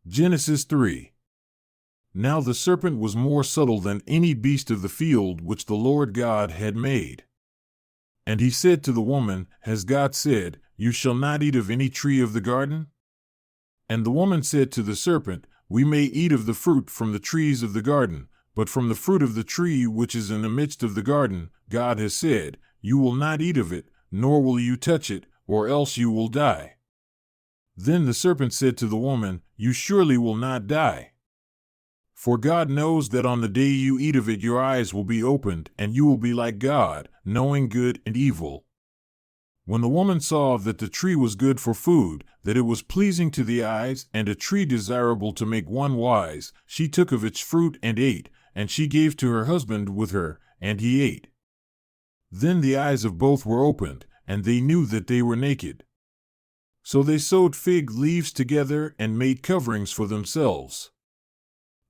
Genesis 3. Now the serpent was more subtle than any beast of the field which the Lord God had made. And he said to the woman, Has God said, You shall not eat of any tree of the garden? And the woman said to the serpent, We may eat of the fruit from the trees of the garden, but from the fruit of the tree which is in the midst of the garden, God has said, You will not eat of it, nor will you touch it, or else you will die. Then the serpent said to the woman, You surely will not die. For God knows that on the day you eat of it your eyes will be opened, and you will be like God, knowing good and evil. When the woman saw that the tree was good for food, that it was pleasing to the eyes, and a tree desirable to make one wise, she took of its fruit and ate, and she gave to her husband with her, and he ate. Then the eyes of both were opened, and they knew that they were naked. So they sewed fig leaves together and made coverings for themselves.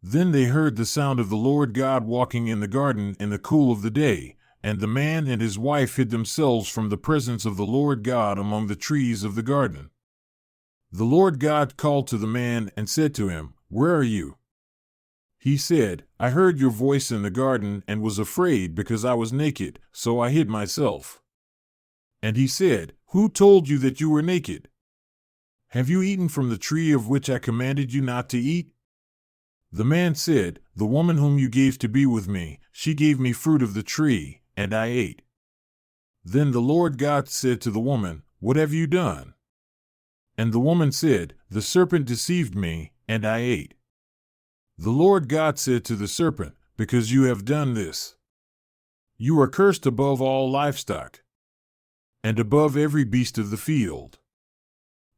Then they heard the sound of the Lord God walking in the garden in the cool of the day, and the man and his wife hid themselves from the presence of the Lord God among the trees of the garden. The Lord God called to the man and said to him, Where are you? He said, I heard your voice in the garden and was afraid because I was naked, so I hid myself. And he said, Who told you that you were naked? Have you eaten from the tree of which I commanded you not to eat? The man said, The woman whom you gave to be with me, she gave me fruit of the tree, and I ate. Then the Lord God said to the woman, What have you done? And the woman said, The serpent deceived me, and I ate. The Lord God said to the serpent, Because you have done this, you are cursed above all livestock, and above every beast of the field.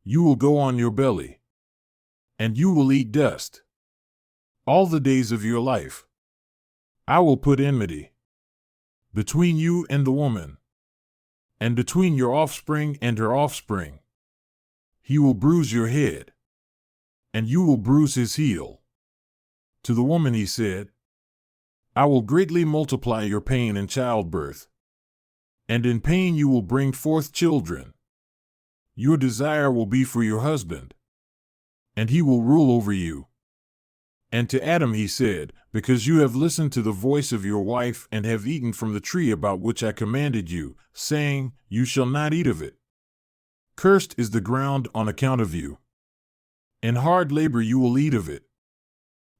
You will go on your belly, and you will eat dust all the days of your life. I will put enmity between you and the woman, and between your offspring and her offspring. He will bruise your head, and you will bruise his heel. To the woman he said, I will greatly multiply your pain in childbirth, and in pain you will bring forth children. Your desire will be for your husband, and he will rule over you. And to Adam he said, Because you have listened to the voice of your wife and have eaten from the tree about which I commanded you, saying, You shall not eat of it. Cursed is the ground on account of you. In hard labor you will eat of it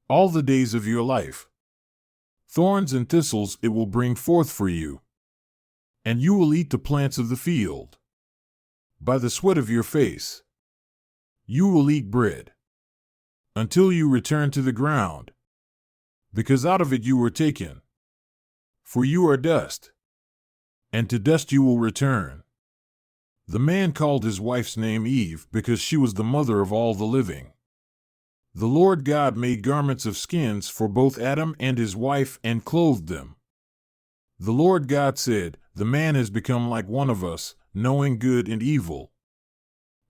all the days of your life. Thorns and thistles it will bring forth for you, and you will eat the plants of the field. By the sweat of your face you will eat bread, until you return to the ground, because out of it you were taken. For you are dust, and to dust you will return. The man called his wife's name Eve, because she was the mother of all the living. The Lord God made garments of skins for both Adam and his wife and clothed them. The Lord God said, The man has become like one of us, knowing good and evil.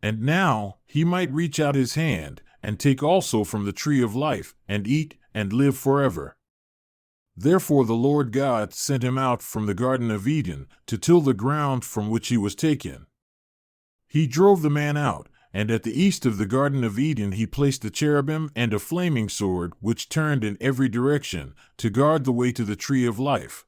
And now he might reach out his hand and take also from the tree of life and eat and live forever. Therefore the Lord God sent him out from the Garden of Eden to till the ground from which he was taken. He drove the man out, and at the east of the Garden of Eden he placed a cherubim and a flaming sword which turned in every direction to guard the way to the tree of life.